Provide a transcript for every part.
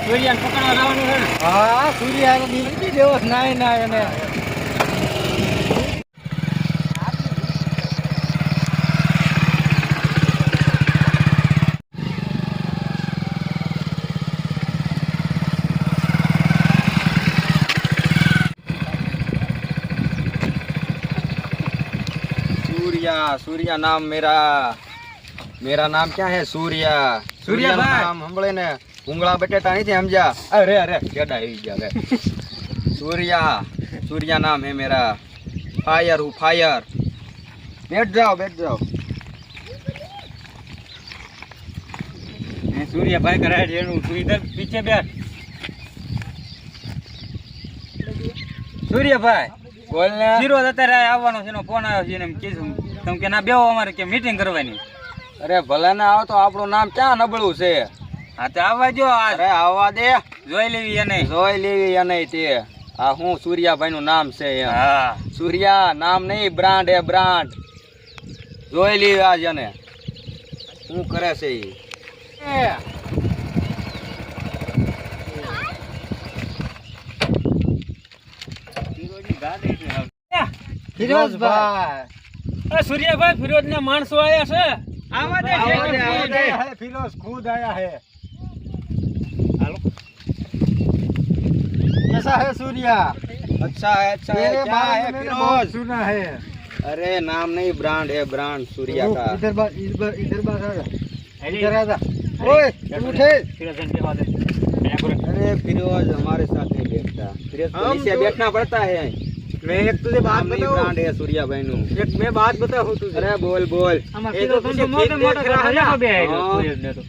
સૂર્યાને પકડવા જવાનું છે ને? હા સૂર્યા દીધી દેવસ નાય નાય અને सूर्या नाम मेरा नाम क्या है सूर्या सूर्या नाम हमले ने उंगला बटेटा नहीं थे समझा अरे अरे केडा ही गया रे सूर्या नाम है मेरा फायर हूँ फायर बैठ जाओ सूर्या भाई कराए जेणू तू इधर पीछे बैठ सूर्या भाई बोलने હીરો અત્યારે આવવાનો છે એનો ફોન આવ્યો છે એને કીધું તમે કે ના બેહો અમારે કે મીટિંગ કરવાની अरे भले ना आओ तो આપણું નામ ક્યાં નબળું છે હા તો આવવા જો અરે આવવા દે જોઈ લેવી એને જોઈ લેવી અને તે આ હું સૂર્યાભાઈ નું નામ છે એમ હા સૂર્યા નામ નહીં બ્રાન્ડ એ બ્રાન્ડ જોઈ લેવી આજ અને શું કરે છે ઈ ફિરોઝભાઈ સૂર્યાભાઈ ફિરોજ ના માણસો આયા છે આવા દે फिरोज खुद आया है હાલો कैसा है सूर्या अच्छा है तेरे क्या बारे है में मैंने फिरोज बहुत सुना है अरे नाम नहीं ब्रांड है ब्रांड सूर्या रुक, का इधर बात इधर आजा ओए तू उठे ફિરોજ ને બેહવા દે अरे फिरोज हमारे साथ नहीं बैठता फिरोज पुलिस से बैठना पड़ता है मैं एक तुझे बात नाम नहीं बताऊं ब्रांड है सूर्या भाई नु एक मैं बात बताऊं तुझे अरे बोल बोल ये तो तुझे मोटे मोटे हाँ।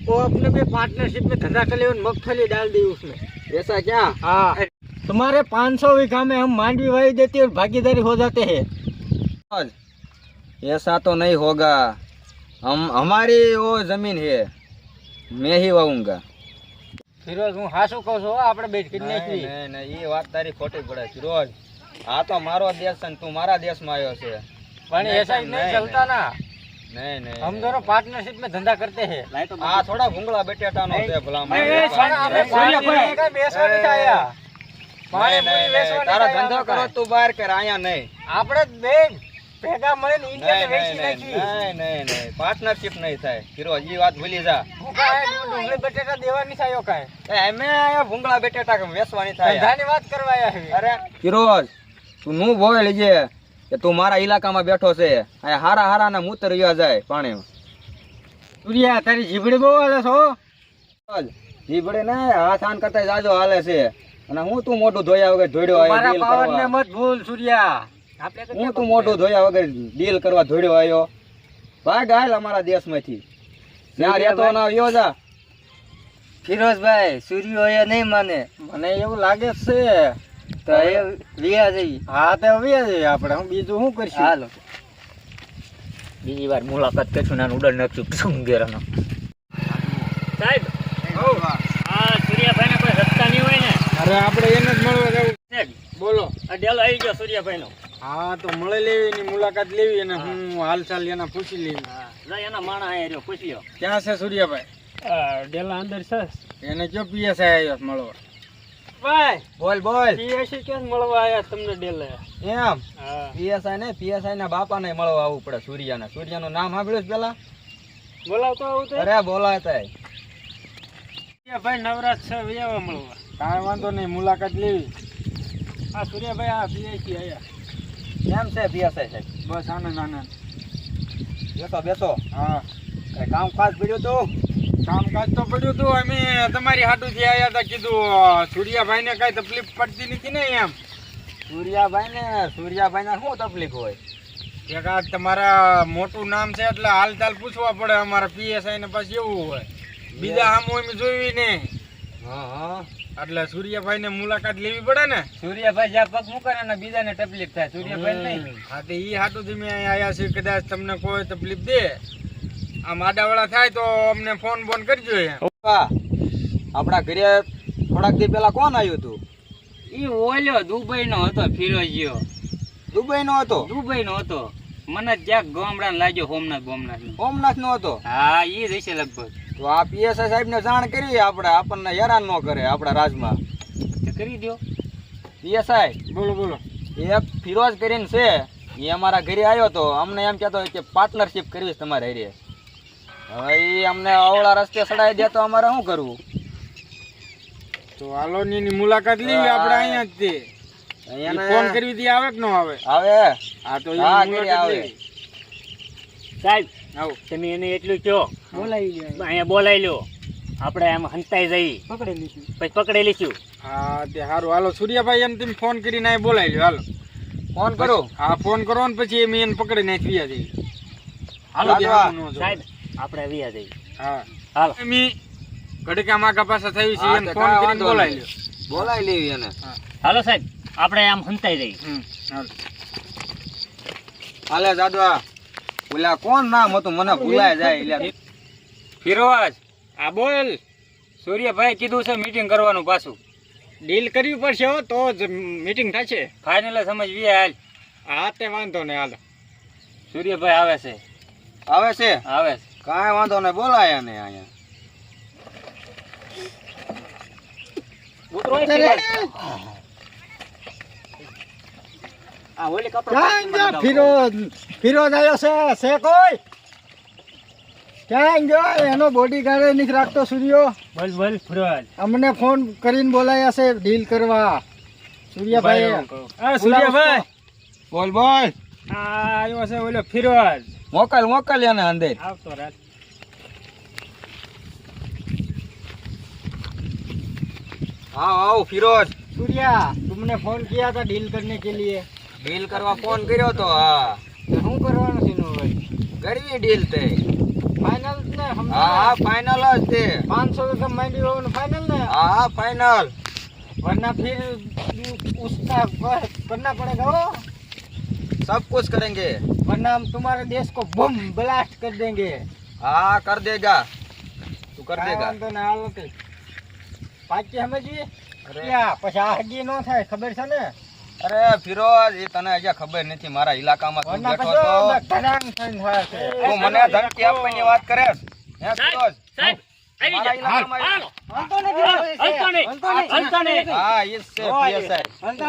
वो अपने पे पार्टनरशिप में धंधा कर ले और मूंगफली डाल दी उसमें ऐसा क्या हाँ तुम्हारे 500 बीघा में हम मांडवी वाही देती और भागीदारी हो जाते हैं ऐसा तो नहीं होगा हमारी वो जमीन है मैं ही वाऊंगा फिरोज हूँ हासू कहूं છું આપણે બેટ કરી નાખી नहीं ये बात तारी खोटी पड़े फिरोज आ तो मारो देश है तू मारा देश में आयो से पर ऐसा ही नहीं चलता ना नहीं नहीं हम दोनों पार्टनरशिप में धंधा करते हैं आ थोड़ा भूंगला बेटेटा नो से भला तारा धंधो करो तू बाहर कर आया नहीं આપણે બે ભેગા મળીને ઇન્ડિયા ને વેચી નાખી नहीं पार्टनरशिप नहीं थाय फिरोज ये बात भूली जा હું કાય ડુંગળી બટેટા દેવા નહીં થયો કાય मैं आया भूंगला बेटेटा के वेचवानी थाय ધંધાની વાત કરવા આવ્યા છે अरे फिरोज तू नु बोल लीजे કે તું મારા ઇલાકામાં બેઠો છે આ હારા હારા ને મૂત્ર રહ્યા જાય પાણીમાં સૂર્યા તારી જીભડી બહુ હાલે છો જીભડે ને હાથ આન કરતા જાજો હાલે છે અને હું તું મોટું ધોયા વગર ધોડ્યો આવ્યો મારા deal પાવર ને કરવા. મત ભૂલ સૂર્યા આપણે હું તું મોટું ધોયા વગર ડીલ કરવા ધોડ્યો આવ્યો ભાગ હાલ અમારા દેશમાંથી ત્યાં રહેતો ના આવ્યો જા ફિરોઝભાઈ સૂર્યો એ નહીં માને મને એવું લાગે છે તો એ વિયા જઈ હા તો વિયા જઈ આપણે હું બીજું શું કરશું હાલો બીજી વાર મુલાકાત કરશું ને ઉડર નાખશું સંગેરાનો સાહેબ હા સૂર્યાભાઈ ને કોઈ રસ્તા નહીં હોય ને અરે આપણે એને જ મળવા જવું સાહેબ બોલો આ ડેલો આવી ગયો સૂર્યાભાઈ નો હા તો મળે લેવી એની મુલાકાત લેવી અને હું હાલચાલ એના પૂછી લેવી હા એના માણસ આયા રહ્યો પૂછ્યો ક્યાં છે સૂર્યાભાઈ ડેલા અંદર છે એને જો પીએસઆઈ આવ્યો મળવા ભાઈ બોલ બોલ પીએસઆઈ કેમ મળવા આવ્યા તમને ડેલે એમ હા પીએસઆઈ ને પીએસઆઈ ના બાપા ને મળવા આવવું પડે સૂર્યાના સૂર્યાનું નામ સાંભળ્યું છે પેલા બોલાવતો આવું તો અરે બોલાતા ભાઈ નવરાજ છે વેવા મળવા કાંઈ વાંધો નહીં મુલાકાત લેવી હા સૂર્યાભાઈ આ પીએસઆઈ આવ્યા કેમ છે પીએસઆઈ સાહેબ બસ આનંદ આનંદ બેસો બેસો હા કઈ કામ ખાસ પડ્યું તું કામકાજ તો પડ્યું હતું અમે તમારી હાટુથી આવ્યા હતા કીધું સૂર્યાભાઈ ને કઈ તકલીફ પડતી નથી ને એમ સૂર્યાભાઈ ને શું તકલીફ હોય એક આ તમારા મોટું નામ છે એટલે હાલચાલ પૂછવા પડે અમારા પીએસઆઈ ને પછી એવું હોય બીજા આમ અમે જોયું નહીં હા એટલે સૂર્યાભાઈ ને મુલાકાત લેવી પડે ને સૂર્યાભાઈ જ્યાં પગ મૂકે ને બીજાને તકલીફ થાય સૂર્યાભાઈ નહીં હા તો ઈ હાટુથી મેં અહીંયા આવ્યા છીએ કદાચ તમને કોઈ તકલીફ દે આમ આડાવાળા થાય તો અમને ફોન બોન કરજો એમ આપણા ઘરે થોડાક દી પેલા કોણ આવ્યું તું ઈ ઓલ્યો દુબઈ નો હતો ફિરોજીયો દુબઈ નો હતો દુબઈ નો હતો મને ક્યાંક ગામડા લાગ્યો સોમનાથ સોમનાથ નો હતો હા ઈ જ હશે લગભગ તો આ પીએસઆઈ સાહેબ ને જાણ કરી આપણે, આપણને હેરાન ન કરે આપણા રાજમાં. તો કરી દો. પીએસઆઈ બોલો બોલો. એક ફિરોઝ કરીને છે, એ અમારા ઘરે આવ્યો તો અમને એમ કહેતો કે પાર્ટનરશિપ કરવી છે તમારે હારે. હવે એ અમને અવળા રસ્તે ચડાવી દે તો અમારે શું કરવું? તો હાલો ની મુલાકાત લેવી આપણે અહીંયા જ તે. અહીંયા ફોન કરવી દી આવે કે ન આવે? આવે. હા તો હા, એની ઘરે મુલાકાત આવે. લેવી. સાહેબ આવો. તમે એને એટલું કહો, અહીંયા બોલાવી લો, આપણે આમ હંતાઈ જઈ પછી પકડી લઈશું. હા તે સારું હાલો સૂર્યાભાઈ એમ તમે ફોન કરીને અહીં બોલાવી લો હાલો. ફોન કરું. હા ફોન કરો ને પછી એમ એને પકડીને અહીં થયા જઈએ. હાલો બધી આખું ન જોવે. સાહેબ આપણે વિયા જઈએ. હા હાલો. એમી ઘડીકા માગા પાસે થયું છે હા, એને તો ફોન કાંઈ કરીને વાંધો બોલાવી નહીં. લો. બોલાવી લેવી એને. હાલો સાહેબ આપણે આમ હંતાઈ જઈએ. હાલો. હાલે જાદવા. ઓલા કોણ નામ હતું મને ભૂલાય જાય. એટલે ફિરોઝ આ બોલ. સૂર્યભાઈ કીધું છે મીટિંગ કરવાનું પાછું. ડીલ કરવી પડશે હો તો જ મીટિંગ થશે. ફાઇનલ સમજવી હાલ. હા તે વાંધો નહીં હાલો. સૂર્યભાઈ આવે છે. આવે છે? આવે છે. કાંઈ વાંધો નહીં, બોલાય એને અહીંયા. ઉતરો અહીં. આ ઓલી કપડાં ફિરોઝ આવ્યો છે કોઈ ક્યાં ગયો? એનો બોડીગાર્ડ નથી રાખતો સૂર્યો. બોલ બોલ ફિરોજ. અમને ફોન કરીને બોલાયા છે ડીલ કરવા. સૂર્યાભાઈ સૂર્યાભાઈ બોલ બોલ. આવ્યો છે ઓલો ફિરોઝ. મોકલ એને અંદર. આવતો રાત. आओ फिरोज। सूर्या तुमने फोन किया था डील करने के लिए। डील करवा फोन કર્યો તો હા तो શું કરવાનું છે નો ભાઈ? કરવી ડીલ તે ફાઇનલ ને हम હા ફાઇનલ જ તે 500 रुपए માંડી હોવાનું ફાइनल ने। હા ફાઇનल वरना फिर उसका करना पड़ेगा वो, सब कुछ करेंगे। वरना हम तुम्हारे देश को बम ब्लास्ट कर देंगे। हाँ कर देगा तू कर કાંઈ देगा। વાંધો નહીં, હાલો તે પાછી સમજીએ ક્યાં પછી આગી નો થાય ખબર છે ને? અરે ફિરોજ એ તને હજી ખબર નથી મારા ઇલાકામાં તું વરના બેઠો પછી તો ધડાંગ થઈને થાય છે। તું મને ધમકી આપવાની વાત કરે હે ફિરોજ? સાહેબ આવી મારા જા. ઇલાકામાં હાલો. હલતો નહીં, હલતો નહીં. હલતો નહીં. હા ઈ જ છે પીએસઆઈ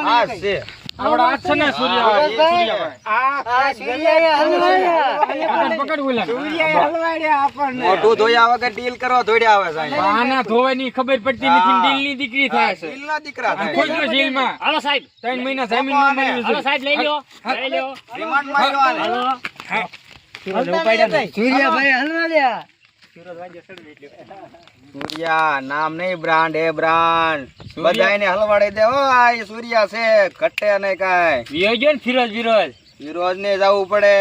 હા જ છે આપણા હાથ છે ને સૂર્ય હા, એ સૂર્યાભાઈ આ સૂર્યાએ હલવાડ્યા પકડ બોલા સૂર્યાએ હલવાડ્યા આપણને મોઢું ધોયા વગર ડીલ કરવા દોડ્યા આવે છે અહીંયા। આના ધોવાની ખબર પડતી નથી હા. ડીલ ની દીકરી થાય છે ડીલના દીકરા થાય ખોજો જેલમાં હાલો સાહેબ. 3 મહિના જમીનમાં મળ્યું હાલો છે। સાહેબ લઈ લો. લઈ લો. રિમાન્ડમાં આવ્યો આને। હાલો. સૂર્યાભાઈ હલવાડ્યા સૂર્યા નામ નહીં બ્રાન્ડ એ બ્રાન્ડ બધાયને હલવાડી દે હો આ ઈ સૂર્યા છે ઘટે નહીં કાંઈ વિયો ગયો ને ફિરોજ વિરોજ. ફિરોજ ને જવું પડે